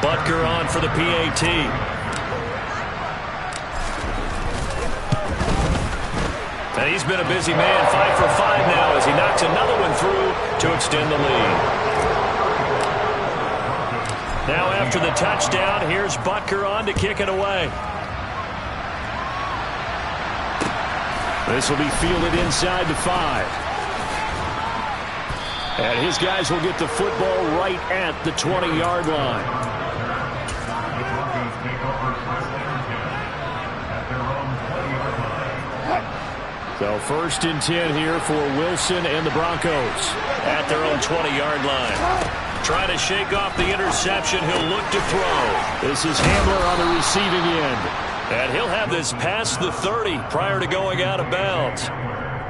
Butker on for the PAT. And he's been a busy man, 5 for 5 now as he knocks another one through to extend the lead. Now after the touchdown, here's Butker on to kick it away. This will be fielded inside the 5. And his guys will get the football right at the 20-yard line. So 1st and 10 here for Wilson and the Broncos at their own 20-yard line. Trying to shake off the interception. He'll look to throw. This is Hamler on the receiving end. And he'll have this past the 30 prior to going out of bounds.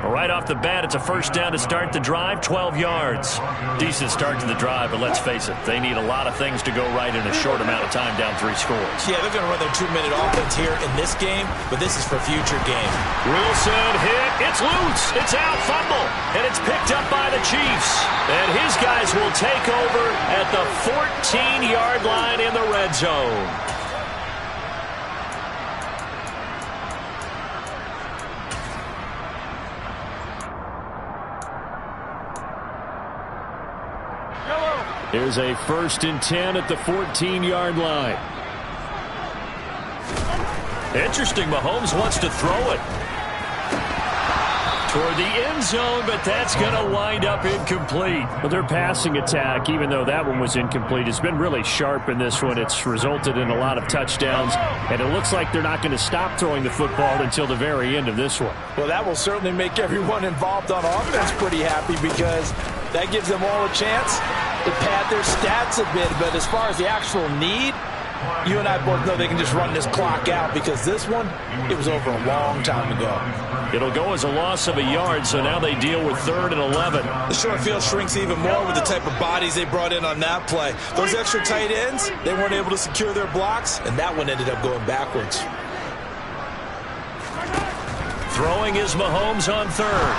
Right off the bat, it's a 1st down to start the drive, 12 yards. Decent start to the drive, but let's face it, they need a lot of things to go right in a short amount of time, down 3 scores. Yeah, they're going to run their 2-minute offense here in this game, but this is for future game. Wilson hit. It's loose. It's out. Fumble. And it's picked up by the Chiefs. And his guys will take over at the 14-yard line in the red zone. Here's a 1st and 10 at the 14-yard line. Interesting, Mahomes wants to throw it toward the end zone, but that's going to wind up incomplete. Well, their passing attack, even though that one was incomplete, has been really sharp in this one. It's resulted in a lot of touchdowns, and it looks like they're not going to stop throwing the football until the very end of this one. Well, that will certainly make everyone involved on offense pretty happy because that gives them all a chance to pad their stats a bit. But as far as the actual need, you and I both know they can just run this clock out because this one, it was over a long time ago. It'll go as a loss of a yard, so now they deal with 3rd and 11. The short field shrinks even more with the type of bodies they brought in on that play. Those extra tight ends, they weren't able to secure their blocks, and that one ended up going backwards. Throwing is Mahomes on 3rd.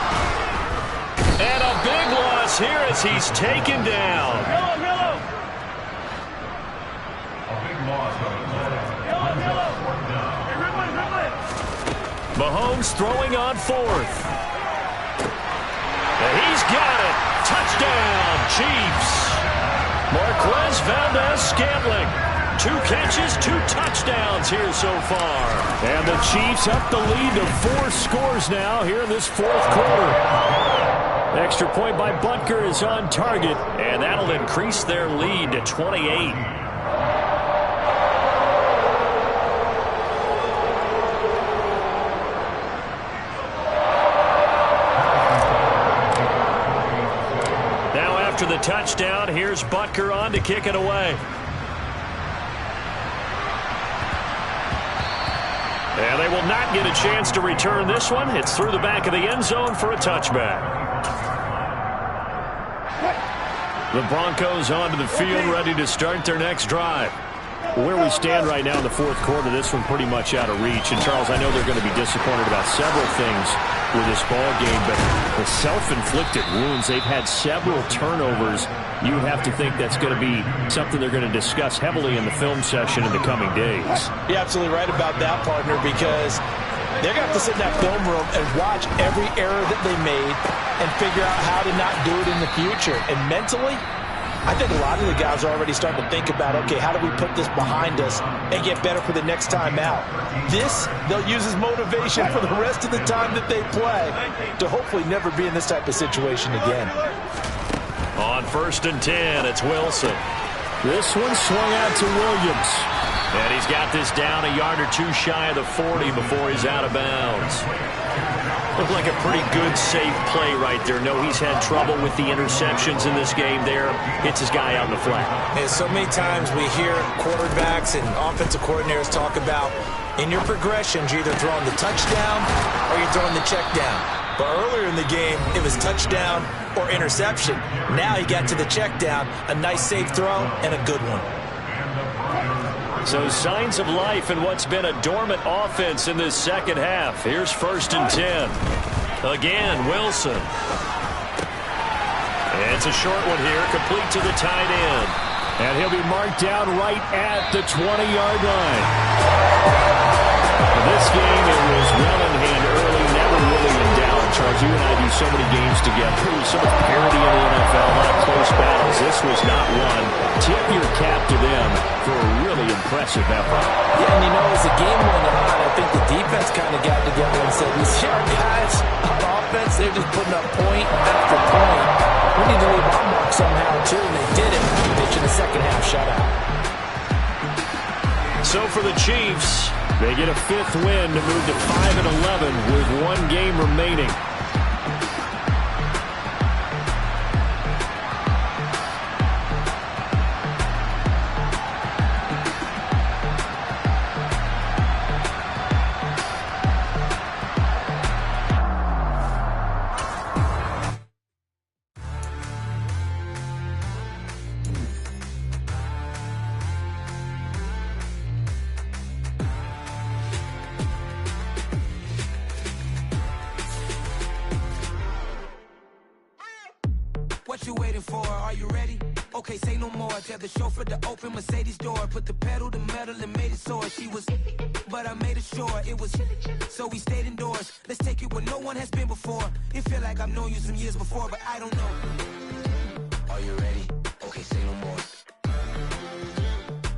And a big loss here as he's taken down. Mahomes throwing on 4th. And he's got it. Touchdown, Chiefs. Marquez Valdez-Scantling. 2 catches, 2 touchdowns here so far. And the Chiefs up the lead to 4 scores now here in this 4th quarter. Extra point by Butker is on target, and that'll increase their lead to 28. After the touchdown, here's Butker on to kick it away. And they will not get a chance to return this one. It's through the back of the end zone for a touchback. The Broncos onto the field, ready to start their next drive. Where we stand right now in the 4th quarter, this one pretty much out of reach. And, Charles, I know they're going to be disappointed about several things with this ball game, but the self-inflicted wounds, they've had several turnovers. You have to think that's going to be something they're going to discuss heavily in the film session in the coming days. You're absolutely right about that, partner, because they're going to have to sit in that film room and watch every error that they made and figure out how to not do it in the future. And mentally, I think a lot of the guys are already starting to think about, okay, how do we put this behind us and get better for the next time out? This, they'll use as motivation for the rest of the time that they play to hopefully never be in this type of situation again. On 1st and 10, it's Wilson. This one swung out to Williams. And he's got this down a yard or 2 shy of the 40 before he's out of bounds. Looked like a pretty good, safe play right there. No, he's had trouble with the interceptions in this game there. Hits his guy out in the flat. And so many times we hear quarterbacks and offensive coordinators talk about in your progressions, you're either throwing the touchdown or you're throwing the check down. But earlier in the game, it was touchdown or interception. Now he got to the check down, a nice safe throw, and a good one. So signs of life in what's been a dormant offense in this second half. Here's 1st and 10. Again, Wilson. And it's a short one here, complete to the tight end. And he'll be marked down right at the 20-yard line. This game, it was well in hand early, never really in doubt. Charles, you and I do so many games together. There's so much parity in the NFL, a lot of close battles. This was not one. Tip your cap to them for a really impressive effort. Yeah, and you know, as the game went on, I think the defense kind of got together and said, these young guys on offense, they're just putting up point after point. We need to leave our mark somehow, too, and they did it. Pitching the second half shutout. So for the Chiefs, they get a 5th win to move to 5-11 with 1 game remaining. What you waiting for? Are you ready? Okay, say no more. Tell the chauffeur to open Mercedes door. Put the pedal to metal and made it soar. She was, but I made it sure it was. So we stayed indoors. Let's take it where no one has been before. It feel like I've known you some years before, but I don't know. Are you ready? Okay, say no more.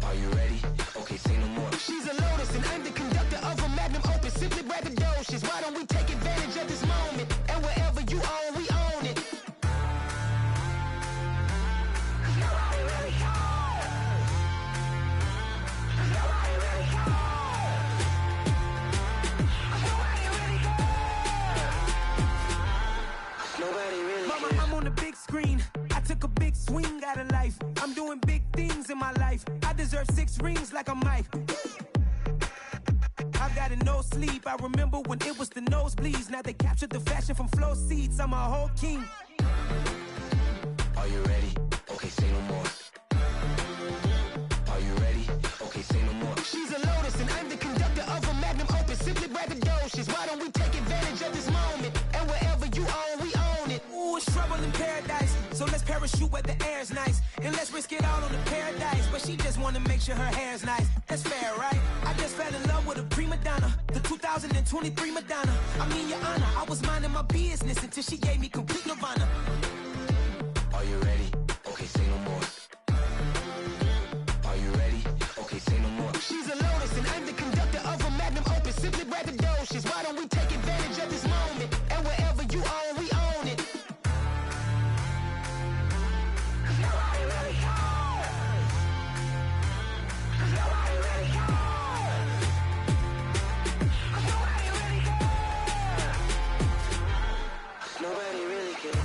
Are you ready? Okay, say no more. She's a Lotus and I'm the conductor of a Magnum Opus. Simply braggadocious. Why don't we take advantage of this moment? And wherever you own, we own it. Mama, I'm on the big screen. I took a big swing out of life. I'm doing big things in my life. I deserve 6 rings like I'm Mike. I've got no sleep. I remember when it was the nosebleeds. Now they captured the fashion from flow seats. I'm a whole king. Are you ready? Okay, say no more. Are you ready? Okay, say no more. She's a Lotus and I'm the conductor of a Magnum Opus. Simply braggadocious. Why don't we take advantage of this moment? And wherever you own, we own it. Ooh, it's trouble in paradise. So let's parachute where the air's nice. And let's risk it all on the paradise. But she just wanna make sure her hair's nice. That's fair, right? I just fell in love with a prima donna. The 2023 Madonna. I mean, your honor, I was minding my business until she gave me complete nirvana. Are you ready? Okay, say no more. Are you ready? Okay, say no more. She's a Lotus and I'm the conductor of a Magnum Opus. Simply braggadocious. Why don't we take advantage of this moment? And wherever you own, we own it. Nobody really cares. Nobody really cares. Nobody really cares. Nobody really cares.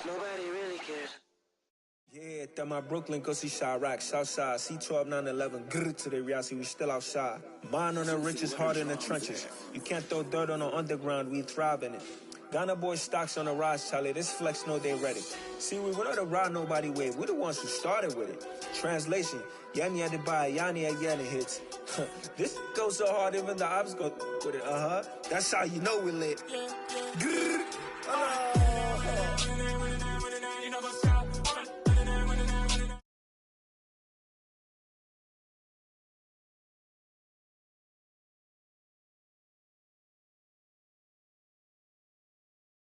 Nobody really cares. Yeah, that my Brooklyn, go see Chirac, Southside, C12, 911, grrr to the reality, we still outside. Mine on the richest, heart in the trenches. You can't throw dirt on the underground, we thrive in it. Ghana boy stocks on the rise, Charlie, this flex know they ready. See, we were not to ride nobody with, we're the ones who started with it. Translation, Yanni had to buy, Yanni had Yanni hits. This goes so hard, even the ops go with it, That's how you know we lit. Grrr.